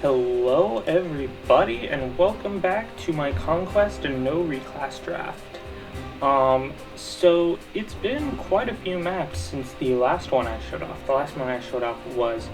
Hello everybody and welcome back to my Conquest and no reclass draft. So it's been quite a few maps since the last one I showed off. The last one I showed off was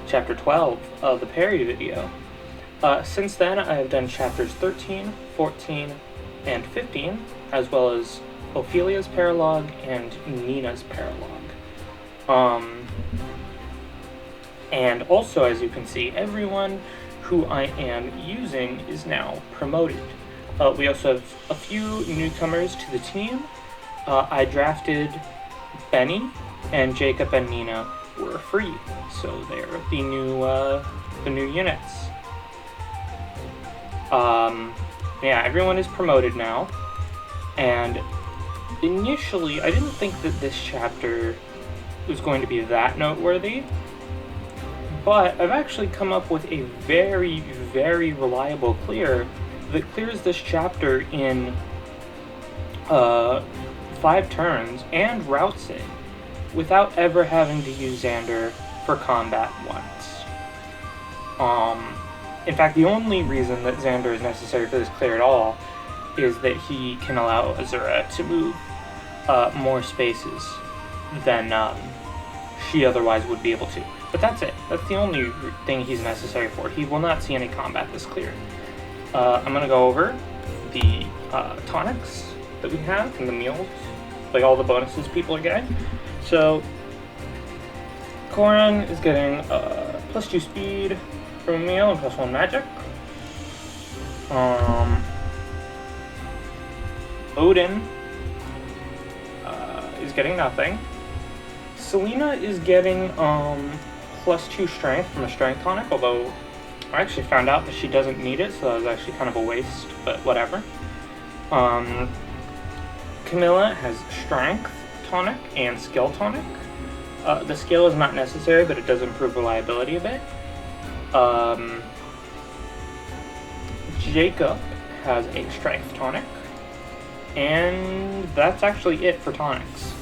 Chapter 12 of the Perry video. Since then I have done Chapters 13, 14, and 15, as well as Ophelia's Paralogue and Nina's Paralogue. And also, as you can see, everyone who I am using is now promoted. We also have a few newcomers to the team. I drafted Benny, and Jacob and Nina were free, so they're the new units. Yeah, everyone is promoted now, and initially I didn't think that this chapter was going to be that noteworthy. But I've actually come up with a very, very reliable clear that clears this chapter in 5 turns and routes it without ever having to use Xander for combat once. In fact, the only reason that Xander is necessary for this clear at all is that he can allow Azura to move more spaces than she otherwise would be able to. But that's it. That's the only thing he's necessary for. He will not see any combat this clear. I'm going to go over the tonics that we have and the meals, like all the bonuses people are getting. So, Koran is getting +2 speed from a meal and +1 magic. Odin is getting nothing. Selena is getting +2 strength from a strength tonic, although I actually found out that she doesn't need it, so that was actually kind of a waste, but whatever. Camilla has strength tonic and skill tonic. The skill is not necessary, but it does improve reliability a bit. Jacob has a strength tonic, and that's actually it for tonics.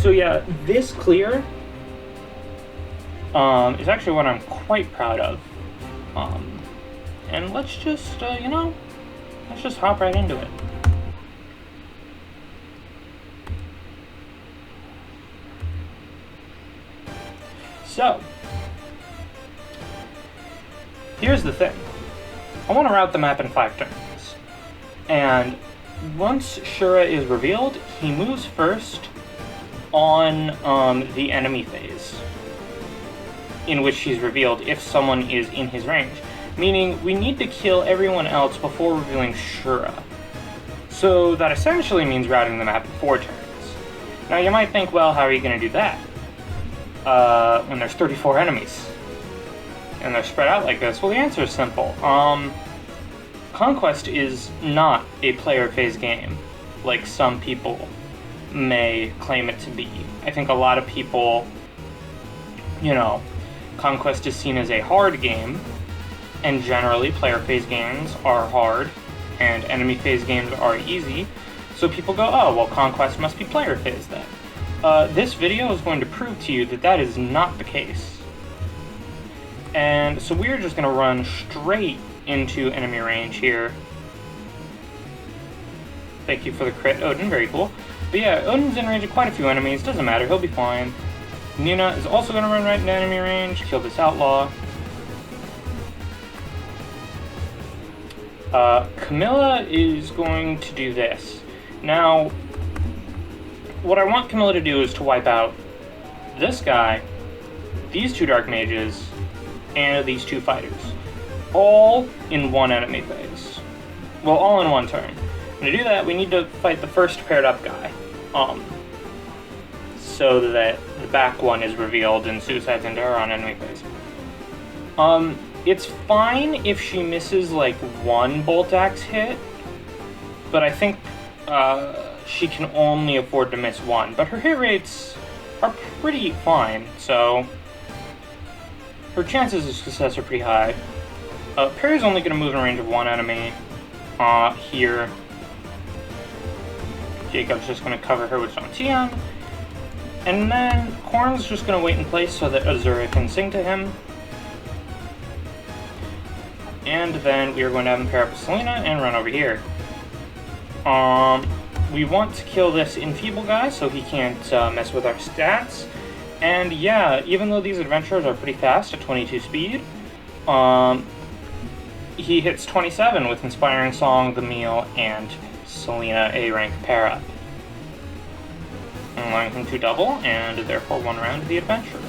So yeah, this clear is actually what I'm quite proud of. And let's just, let's just hop right into it. So, here's the thing. I want to route the map in 5 turns. And once Shura is revealed, he moves first on the enemy phase in which he's revealed if someone is in his range, meaning we need to kill everyone else before revealing Shura. So that essentially means routing the map in 4 turns. Now you might think, well, how are you going to do that when there's 34 enemies and they're spread out like this? Well, the answer is simple. Conquest is not a player phase game like some people may claim it to be. I think a lot of people, Conquest is seen as a hard game, and generally player phase games are hard and enemy phase games are easy, so people go, oh, well, Conquest must be player phase then. This video is going to prove to you that that is not the case. And so we're just going to run straight into enemy range here. Thank you for the crit, Odin, very cool. But yeah, Odin's in range of quite a few enemies, doesn't matter, he'll be fine. Nina is also going to run right into enemy range, kill this outlaw. Camilla is going to do this. Now, what I want Camilla to do is to wipe out this guy, these 2 dark mages, and these 2 fighters. All in one enemy phase. Well, all in one turn. And to do that, we need to fight the first paired up guy. So that the back one is revealed and suicides into her on enemy phase. It's fine if she misses like 1 bolt axe hit, but I think she can only afford to miss 1. But her hit rates are pretty fine, so her chances of success are pretty high. Perry's only going to move in range of 1 enemy here. Jacob's just going to cover her with some TM. And then Corrin's just going to wait in place so that Azura can sing to him. And then we are going to have him pair up with Selena and run over here. We want to kill this Enfeeble guy so he can't mess with our stats. And yeah, even though these adventurers are pretty fast at 22 speed, he hits 27 with Inspiring Song, the Meal, and Selena A-rank pair up, allowing him to double, and therefore 1 round of the adventurer.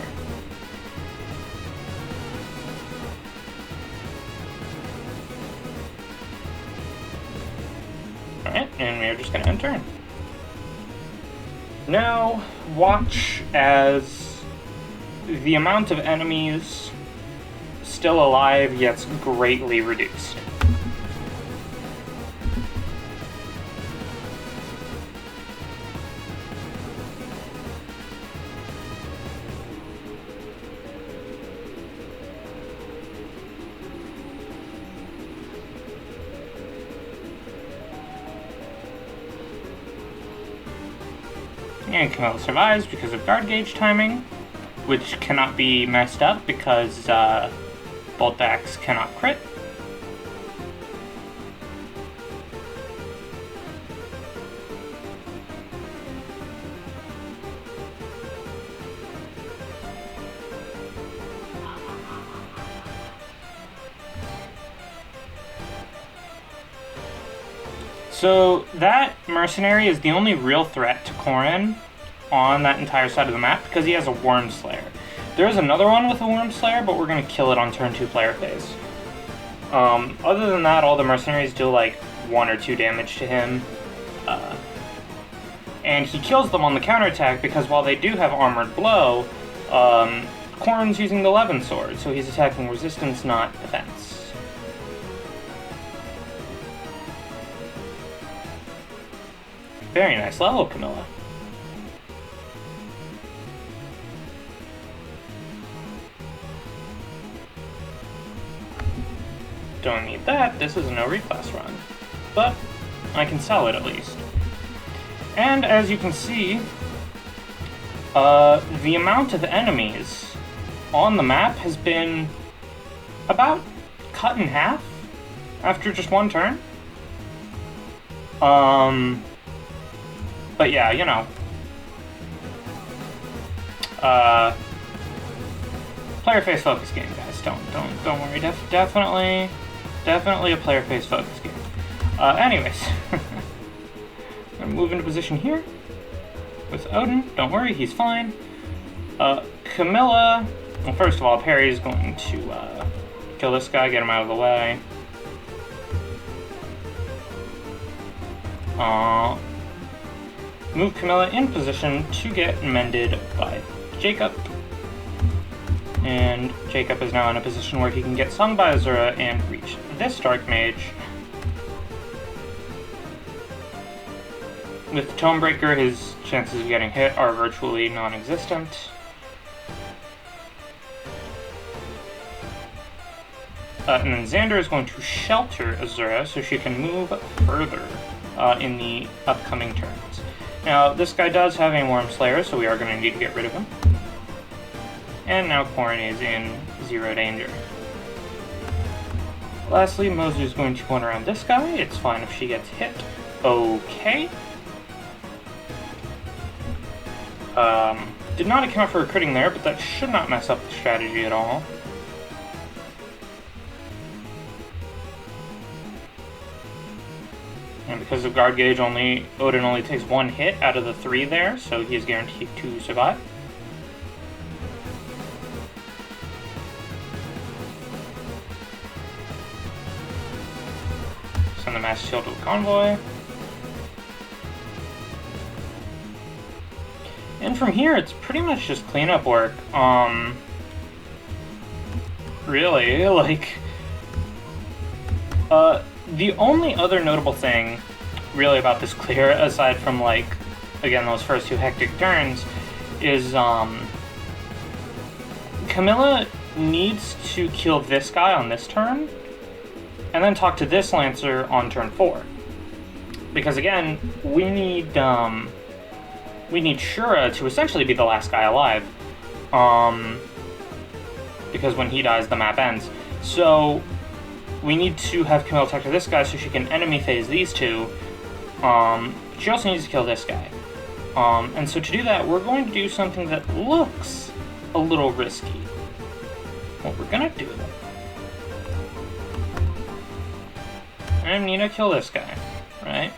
Alright, and we are just going to end turn. Now, watch as the amount of enemies still alive gets greatly reduced. And Camilla survives because of guard gauge timing, which cannot be messed up because Bolt Axe cannot crit. So that mercenary is the only real threat to Corrin on that entire side of the map because he has a Worm Slayer. There is another one with a Worm Slayer, but we're going to kill it on turn 2 player phase. Other than that, all the mercenaries do like 1 or 2 damage to him. And he kills them on the counterattack because while they do have Armored Blow, Corrin's using the Levin Sword, so he's attacking resistance, not defense. Very nice level, Camilla. Don't need that, this is a no reclass run. But I can sell it at least. And as you can see, the amount of enemies on the map has been about cut in half after just 1 turn. But yeah, you know. Player face focus game, guys. Don't worry. Definitely a player face focus game. Anyways, I'm gonna move into position here with Odin. Don't worry, he's fine. Camilla. Well, first of all, Perry's going to kill this guy, get him out of the way. Move Camilla in position to get mended by Jacob. And Jacob is now in a position where he can get sung by Azura and reach this Dark Mage. With Tomebreaker, his chances of getting hit are virtually non-existent. And then Xander is going to shelter Azura so she can move further in the upcoming turns. Now, this guy does have a Worm Slayer, so we are going to need to get rid of him. And now Corrin is in 0 danger. Lastly, Mozu is going to run around this guy. It's fine if she gets hit. Okay. Did not account for critting there, but that should not mess up the strategy at all. And because of guard gauge, Odin only takes 1 hit out of the 3 there, so he is guaranteed to survive. Send the Mass Shield to a convoy. And from here, it's pretty much just cleanup work. Really, like... The only other notable thing, really, about this clear, aside from, like, again, those first 2 hectic turns, is, Camilla needs to kill this guy on this turn, and then talk to this Lancer on turn 4. Because, again, we need, we need Shura to essentially be the last guy alive. Because when he dies, the map ends. So we need to have Camille attack to this guy so she can enemy phase these two. She also needs to kill this guy. And so to do that, we're going to do something that looks a little risky. What we're gonna do... I need to kill this guy, right?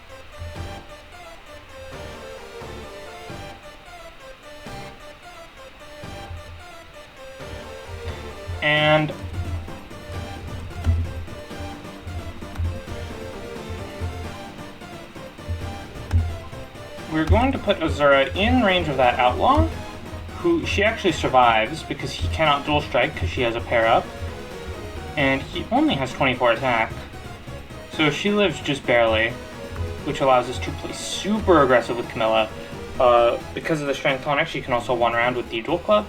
And we're going to put Azura in range of that outlaw, who she actually survives because he cannot dual strike because she has a pair up, and he only has 24 attack, so she lives just barely, which allows us to play super aggressive with Camilla. Because of the strength tonic, she can also one round with the dual club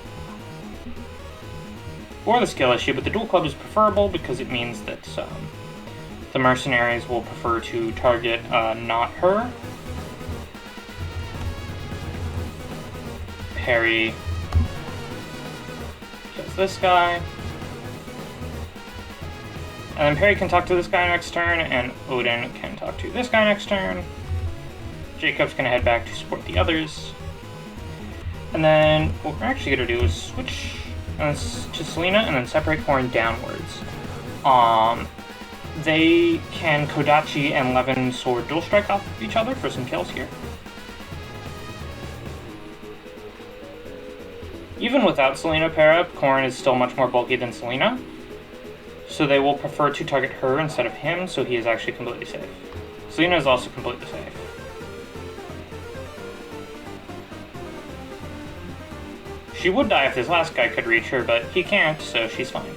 or the skill issue, but the dual club is preferable because it means that the mercenaries will prefer to target not her. Harry kills this guy. And then Perry can talk to this guy next turn, and Odin can talk to this guy next turn. Jacob's gonna head back to support the others. And then what we're actually gonna do is switch to Selena and then separate Corrin downwards. They can Kodachi and Levin sword dual strike off each other for some kills here. Even without Selena pair up, Corrin is still much more bulky than Selena, so they will prefer to target her instead of him, so he is actually completely safe. Selena is also completely safe. She would die if this last guy could reach her, but he can't, so she's fine.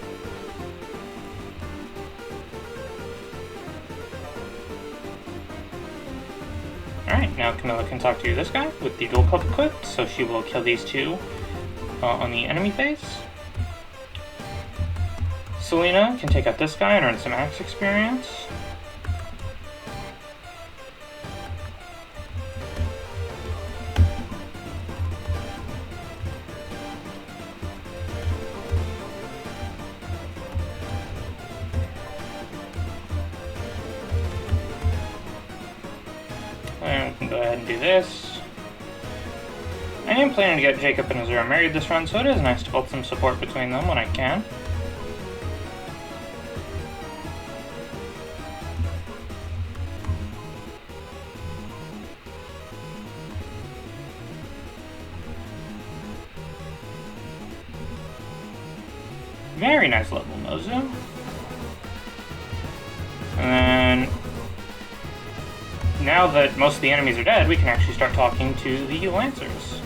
Alright, now Camilla can talk to this guy with the dual club equipped, so she will kill these two on the enemy phase. Selena can take out this guy and earn some axe experience. And we can go ahead and do this. I am planning to get Jacob and Azura married this run, so it is nice to build some support between them when I can. Very nice level, Mozu. And then, now that most of the enemies are dead, we can actually start talking to the Lancers.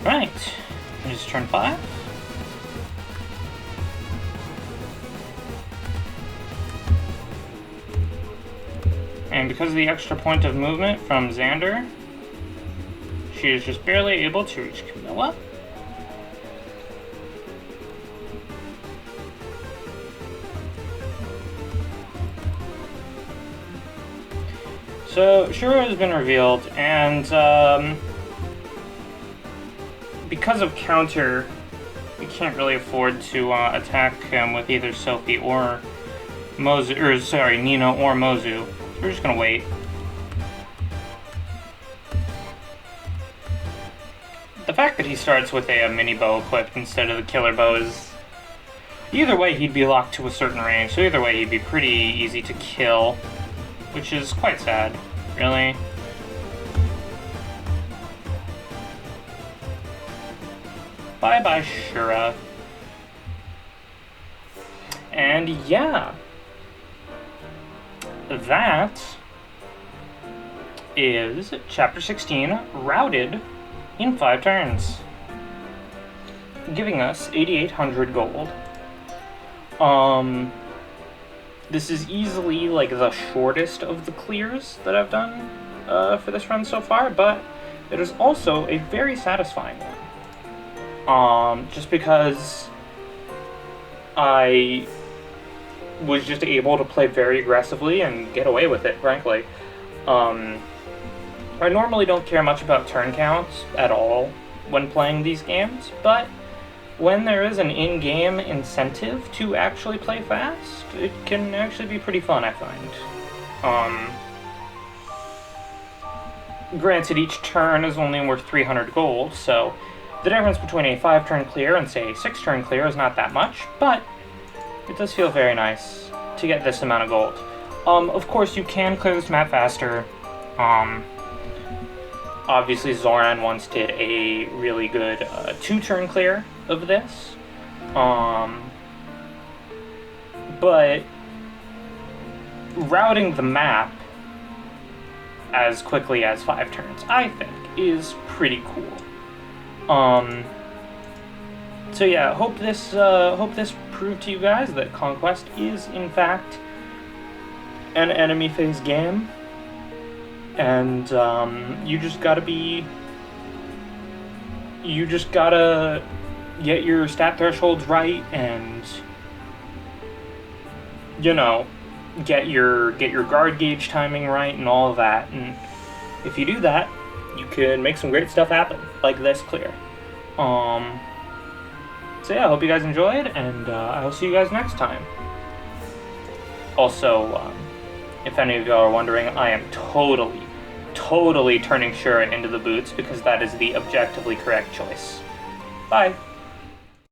Right, it is turn 5. And because of the extra point of movement from Xander, she is just barely able to reach Camilla. So Shura has been revealed, and because of counter, we can't really afford to attack him with either Sophie or Mozu, or sorry, Nina or Mozu. So we're just gonna wait. The fact that he starts with a mini bow equipped instead of the killer bow is... Either way, he'd be locked to a certain range, so either way, he'd be pretty easy to kill, which is quite sad, really. Bye-bye, Shura. And yeah. That is Chapter 16 routed in 5 turns, giving us 8,800 gold. This is easily like the shortest of the clears that I've done for this run so far, but it is also a very satisfying one. Just because I was just able to play very aggressively and get away with it, frankly. I normally don't care much about turn counts at all when playing these games, but when there is an in-game incentive to actually play fast, it can actually be pretty fun, I find. Granted, each turn is only worth 300 gold, so the difference between a 5-turn clear and, say, a 6-turn clear is not that much, but it does feel very nice to get this amount of gold. Of course, you can clear this map faster. Obviously, Zoran once did a really good 2-turn clear of this. But routing the map as quickly as 5 turns, I think, is pretty cool. So yeah, hope this proved to you guys that Conquest is in fact an enemy phase game, and you just gotta get your stat thresholds right, and you know, get your guard gauge timing right and all of that. And if you do that, you can make some great stuff happen, like this clear. So yeah, I hope you guys enjoyed, and I'll see you guys next time. Also, if any of y'all are wondering, I am totally turning Shura into the boots because that is the objectively correct choice. Bye!